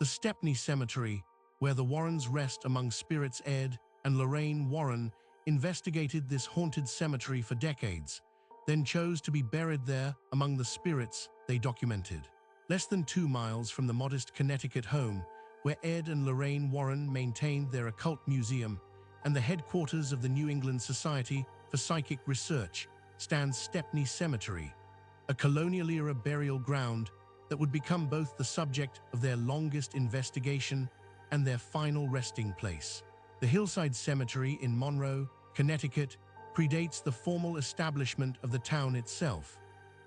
The Stepney Cemetery, where the Warrens rest among spirits. Ed and Lorraine Warren investigated this haunted cemetery for decades, then chose to be buried there among the spirits they documented. Less than 2 miles from the modest Connecticut home, where Ed and Lorraine Warren maintained their occult museum, and the headquarters of the New England Society for Psychic Research, stands Stepney Cemetery, a colonial-era burial ground that would become both the subject of their longest investigation and their final resting place. The Hillside Cemetery in Monroe, Connecticut, predates the formal establishment of the town itself,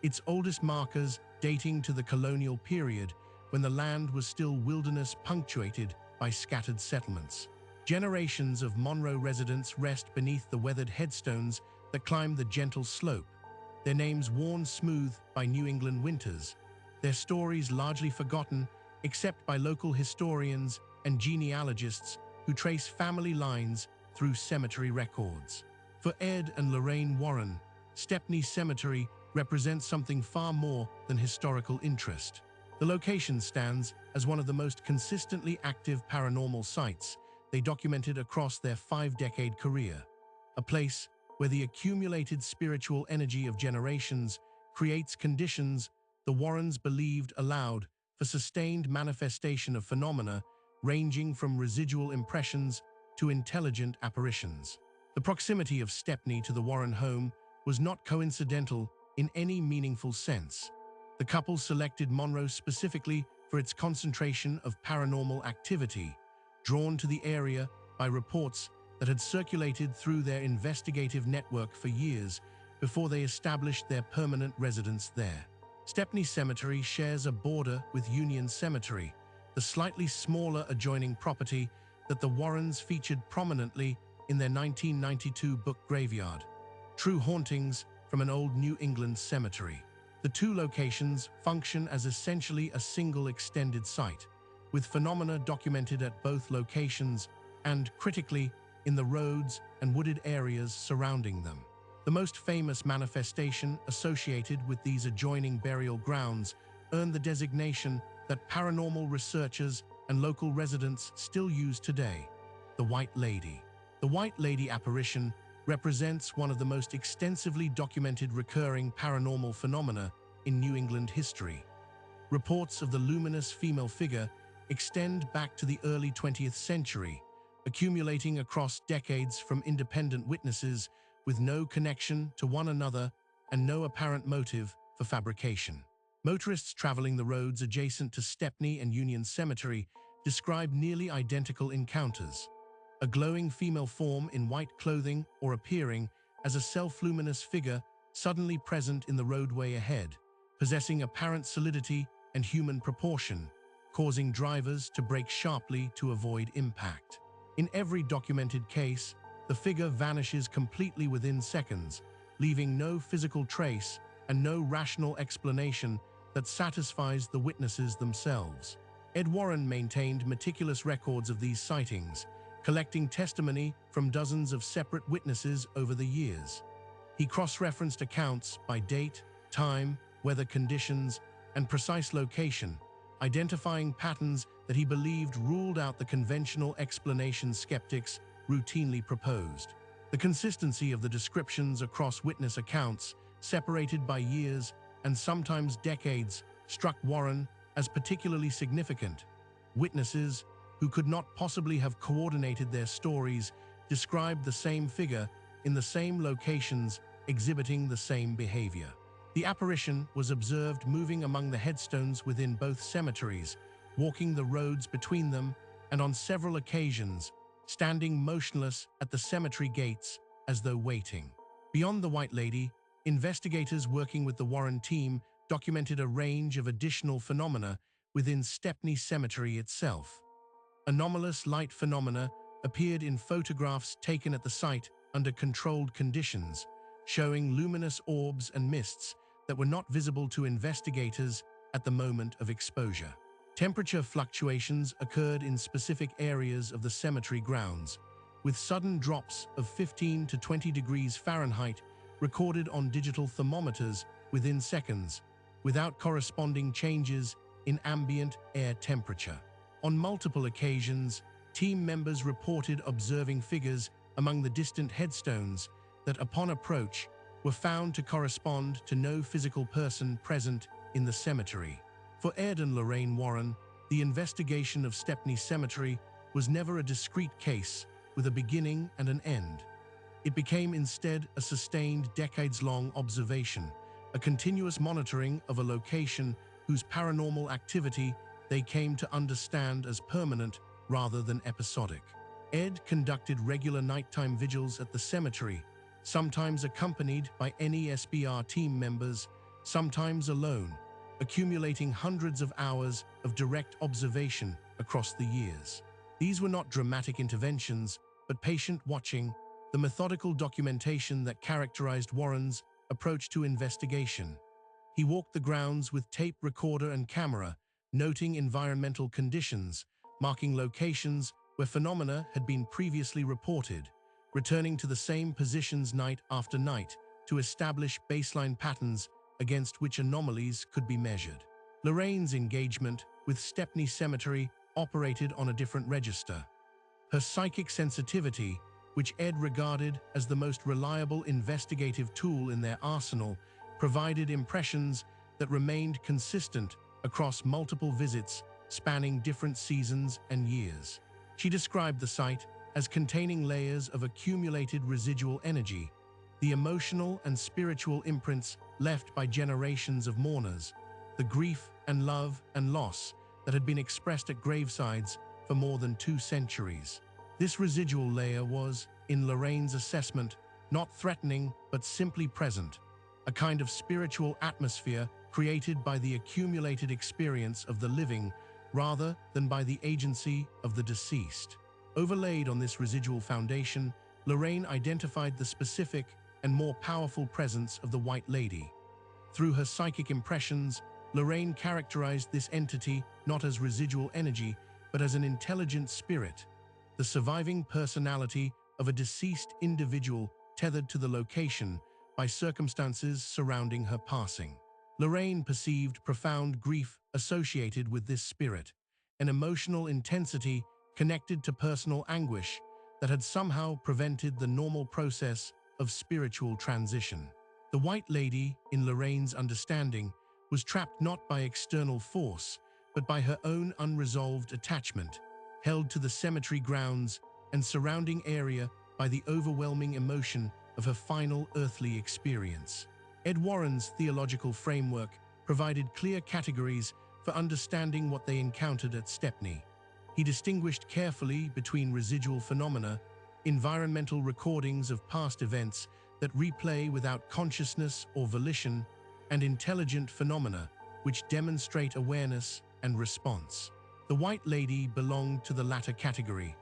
its oldest markers dating to the colonial period when the land was still wilderness punctuated by scattered settlements. Generations of Monroe residents rest beneath the weathered headstones that climb the gentle slope, their names worn smooth by New England winters, their stories largely forgotten except by local historians and genealogists who trace family lines through cemetery records. For Ed and Lorraine Warren, Stepney Cemetery represents something far more than historical interest. The location stands as one of the most consistently active paranormal sites they documented across their 5-decade career, a place where the accumulated spiritual energy of generations creates conditions the Warrens believed allowed for sustained manifestation of phenomena ranging from residual impressions to intelligent apparitions. The proximity of Stepney to the Warren home was not coincidental in any meaningful sense. The couple selected Monroe specifically for its concentration of paranormal activity, drawn to the area by reports that had circulated through their investigative network for years before they established their permanent residence there. Stepney Cemetery shares a border with Union Cemetery, the slightly smaller adjoining property that the Warrens featured prominently in their 1992 book Graveyard, True Hauntings from an Old New England Cemetery. The two locations function as essentially a single extended site, with phenomena documented at both locations and, critically, in the roads and wooded areas surrounding them. The most famous manifestation associated with these adjoining burial grounds earned the designation that paranormal researchers and local residents still use today: the White Lady. The White Lady apparition represents one of the most extensively documented recurring paranormal phenomena in New England history. Reports of the luminous female figure extend back to the early 20th century, accumulating across decades from independent witnesses with no connection to one another and no apparent motive for fabrication. Motorists traveling the roads adjacent to Stepney and Union Cemetery describe nearly identical encounters: a glowing female form in white clothing or appearing as a self-luminous figure suddenly present in the roadway ahead, possessing apparent solidity and human proportion, causing drivers to brake sharply to avoid impact. In every documented case, the figure vanishes completely within seconds, leaving no physical trace and no rational explanation that satisfies the witnesses themselves. Ed Warren maintained meticulous records of these sightings, collecting testimony from dozens of separate witnesses over the years. He cross-referenced accounts by date, time, weather conditions, and precise location, identifying patterns that he believed ruled out the conventional explanations skeptics routinely proposed. The consistency of the descriptions across witness accounts, separated by years and sometimes decades, struck Warren as particularly significant. Witnesses, who could not possibly have coordinated their stories, described the same figure in the same locations, exhibiting the same behavior. The apparition was observed moving among the headstones within both cemeteries, walking the roads between them, and on several occasions, standing motionless at the cemetery gates as though waiting. Beyond the White Lady, investigators working with the Warren team documented a range of additional phenomena within Stepney Cemetery itself. Anomalous light phenomena appeared in photographs taken at the site under controlled conditions, showing luminous orbs and mists that were not visible to investigators at the moment of exposure. Temperature fluctuations occurred in specific areas of the cemetery grounds, with sudden drops of 15 to 20 degrees Fahrenheit recorded on digital thermometers within seconds, without corresponding changes in ambient air temperature. On multiple occasions, team members reported observing figures among the distant headstones that, upon approach, were found to correspond to no physical person present in the cemetery. For Ed and Lorraine Warren, the investigation of Stepney Cemetery was never a discrete case with a beginning and an end. It became instead a sustained, decades-long observation, a continuous monitoring of a location whose paranormal activity they came to understand as permanent rather than episodic. Ed conducted regular nighttime vigils at the cemetery, sometimes accompanied by NESBR team members, sometimes alone, accumulating hundreds of hours of direct observation across the years. These were not dramatic interventions, but patient watching, the methodical documentation that characterized Warren's approach to investigation. He walked the grounds with tape recorder and camera, noting environmental conditions, marking locations where phenomena had been previously reported, returning to the same positions night after night to establish baseline patterns against which anomalies could be measured. Lorraine's engagement with Stepney Cemetery operated on a different register. Her psychic sensitivity, which Ed regarded as the most reliable investigative tool in their arsenal, provided impressions that remained consistent across multiple visits spanning different seasons and years. She described the site as containing layers of accumulated residual energy, the emotional and spiritual imprints left by generations of mourners, the grief and love and loss that had been expressed at gravesides for more than 2 centuries. This residual layer was, in Lorraine's assessment, not threatening but simply present, a kind of spiritual atmosphere created by the accumulated experience of the living rather than by the agency of the deceased. Overlaid on this residual foundation, Lorraine identified the specific and more powerful presence of the White Lady. Through her psychic impressions, Lorraine characterized this entity not as residual energy, but as an intelligent spirit, the surviving personality of a deceased individual tethered to the location by circumstances surrounding her passing. Lorraine perceived profound grief associated with this spirit, an emotional intensity connected to personal anguish that had somehow prevented the normal process of spiritual transition. The White Lady, in Lorraine's understanding, was trapped not by external force, but by her own unresolved attachment, held to the cemetery grounds and surrounding area by the overwhelming emotion of her final earthly experience. Ed Warren's theological framework provided clear categories for understanding what they encountered at Stepney. He distinguished carefully between residual phenomena, environmental recordings of past events that replay without consciousness or volition, and intelligent phenomena which demonstrate awareness and response. The White Lady belonged to the latter category.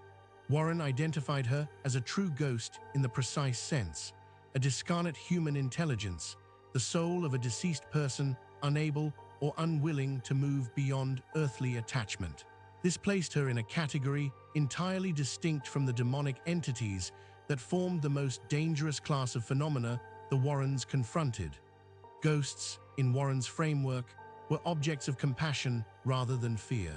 Warren identified her as a true ghost in the precise sense, a discarnate human intelligence, the soul of a deceased person unable or unwilling to move beyond earthly attachment. This placed her in a category entirely distinct from the demonic entities that formed the most dangerous class of phenomena the Warrens confronted. Ghosts, in Warren's framework, were objects of compassion rather than fear.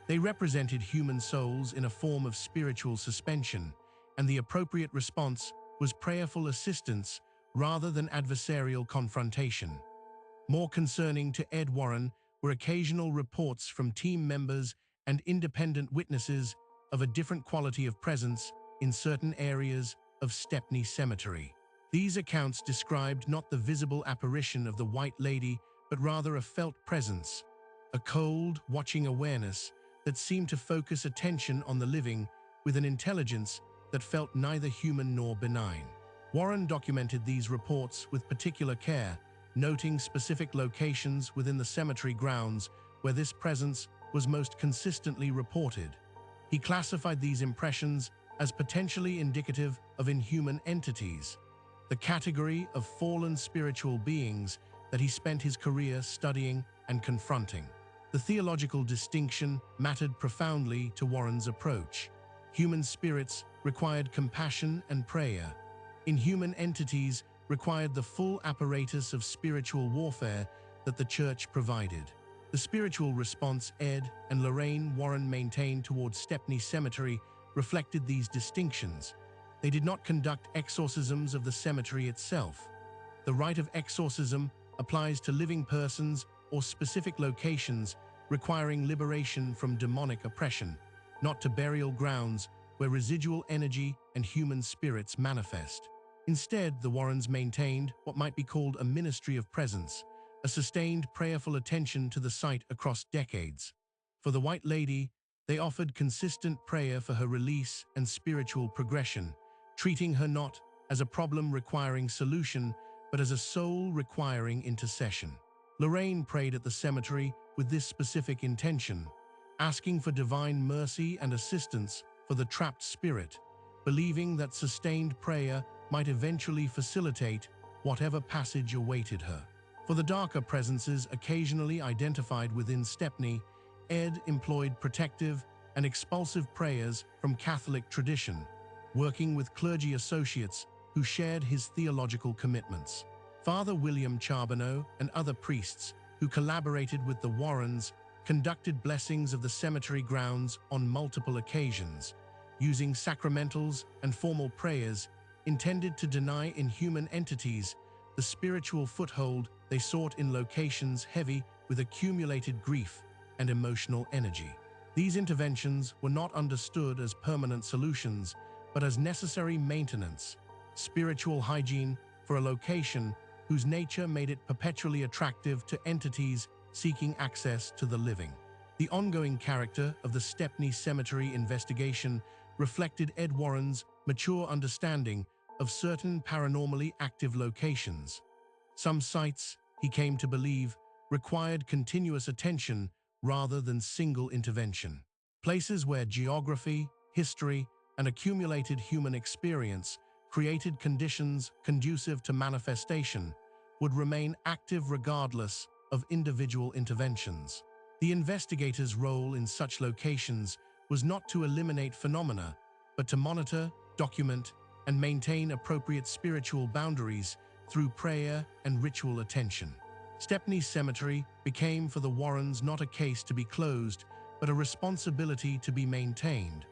They represented human souls in a form of spiritual suspension, and the appropriate response was prayerful assistance rather than adversarial confrontation. More concerning to Ed Warren were occasional reports from team members and independent witnesses of a different quality of presence in certain areas of Stepney Cemetery. These accounts described not the visible apparition of the White Lady, but rather a felt presence, a cold, watching awareness that seemed to focus attention on the living with an intelligence that felt neither human nor benign. Warren documented these reports with particular care, noting specific locations within the cemetery grounds where this presence was most consistently reported. He classified these impressions as potentially indicative of inhuman entities, the category of fallen spiritual beings that he spent his career studying and confronting. The theological distinction mattered profoundly to Warren's approach. Human spirits required compassion and prayer. Inhuman entities required the full apparatus of spiritual warfare that the Church provided. The spiritual response Ed and Lorraine Warren maintained towards Stepney Cemetery reflected these distinctions. They did not conduct exorcisms of the cemetery itself. The rite of exorcism applies to living persons or specific locations requiring liberation from demonic oppression, not to burial grounds where residual energy and human spirits manifest. Instead, the Warrens maintained what might be called a ministry of presence, a sustained prayerful attention to the site across decades. For the White Lady, they offered consistent prayer for her release and spiritual progression, treating her not as a problem requiring solution, but as a soul requiring intercession. Lorraine prayed at the cemetery with this specific intention, asking for divine mercy and assistance for the trapped spirit, believing that sustained prayer might eventually facilitate whatever passage awaited her. For the darker presences occasionally identified within Stepney, Ed employed protective and expulsive prayers from Catholic tradition, working with clergy associates who shared his theological commitments. Father William Charbonneau and other priests who collaborated with the Warrens conducted blessings of the cemetery grounds on multiple occasions, using sacramentals and formal prayers intended to deny inhuman entities the spiritual foothold they sought in locations heavy with accumulated grief and emotional energy. These interventions were not understood as permanent solutions, but as necessary maintenance, spiritual hygiene for a location whose nature made it perpetually attractive to entities seeking access to the living. The ongoing character of the Stepney Cemetery investigation reflected Ed Warren's mature understanding of certain paranormally active locations. Some sites, he came to believe, required continuous attention rather than single intervention. Places where geography, history, and accumulated human experience created conditions conducive to manifestation would remain active regardless of individual interventions. The investigator's role in such locations was not to eliminate phenomena, but to monitor, document, and maintain appropriate spiritual boundaries through prayer and ritual attention. Stepney Cemetery became for the Warrens not a case to be closed, but a responsibility to be maintained,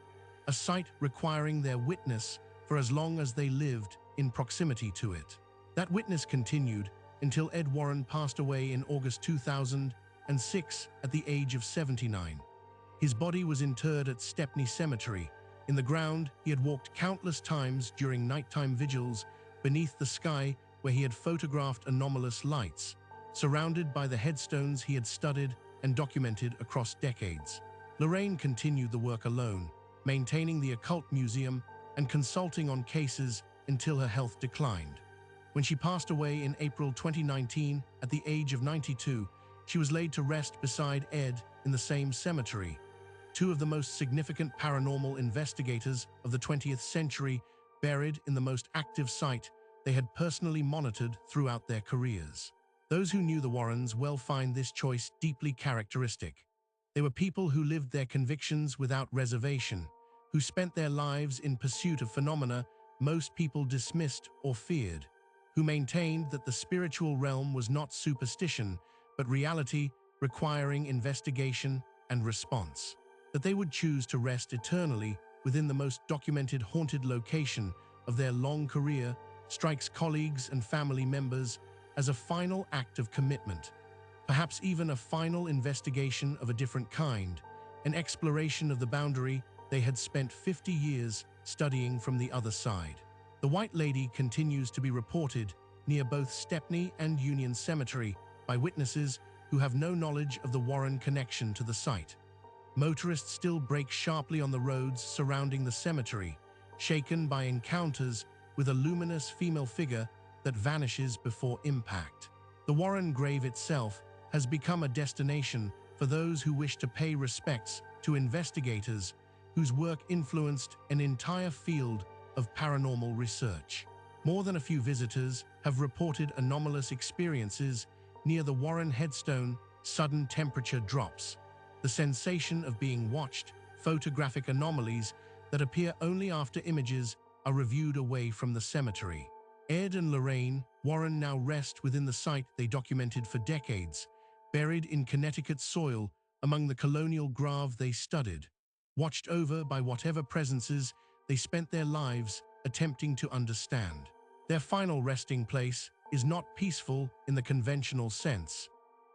a site requiring their witness for as long as they lived in proximity to it. That witness continued until Ed Warren passed away in August 2006 at the age of 79. His body was interred at Stepney Cemetery. In the ground, he had walked countless times during nighttime vigils beneath the sky where he had photographed anomalous lights, surrounded by the headstones he had studied and documented across decades. Lorraine continued the work alone, maintaining the occult museum and consulting on cases until her health declined. When she passed away in April 2019 at the age of 92, she was laid to rest beside Ed in the same cemetery. Two of the most significant paranormal investigators of the 20th century buried in the most active site they had personally monitored throughout their careers. Those who knew the Warrens well find this choice deeply characteristic. They were people who lived their convictions without reservation, who spent their lives in pursuit of phenomena most people dismissed or feared, who maintained that the spiritual realm was not superstition, but reality requiring investigation and response. That they would choose to rest eternally within the most documented haunted location of their long career strikes colleagues and family members as a final act of commitment, perhaps even a final investigation of a different kind, an exploration of the boundary they had spent 50 years studying from the other side. The White Lady continues to be reported near both Stepney and Union Cemetery by witnesses who have no knowledge of the Warren connection to the site. Motorists still brake sharply on the roads surrounding the cemetery, shaken by encounters with a luminous female figure that vanishes before impact. The Warren grave itself has become a destination for those who wish to pay respects to investigators whose work influenced an entire field of paranormal research. More than a few visitors have reported anomalous experiences near the Warren headstone, sudden temperature drops, the sensation of being watched, photographic anomalies that appear only after images are reviewed away from the cemetery. Ed and Lorraine Warren now rest within the site they documented for decades, buried in Connecticut soil among the colonial grave they studied, watched over by whatever presences they spent their lives attempting to understand. Their final resting place is not peaceful in the conventional sense.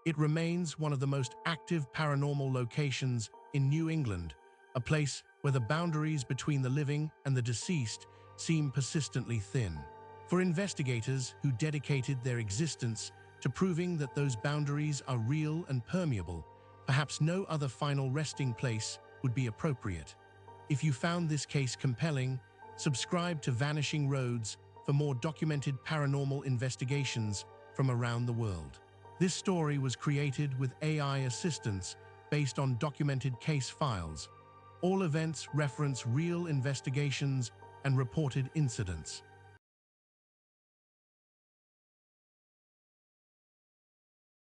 It remains one of the most active paranormal locations in New England, a place where the boundaries between the living and the deceased seem persistently thin. For investigators who dedicated their existence to proving that those boundaries are real and permeable, perhaps no other final resting place would be appropriate. If you found this case compelling, subscribe to Vanishing Roads for more documented paranormal investigations from around the world. This story was created with AI assistance based on documented case files. All events reference real investigations and reported incidents.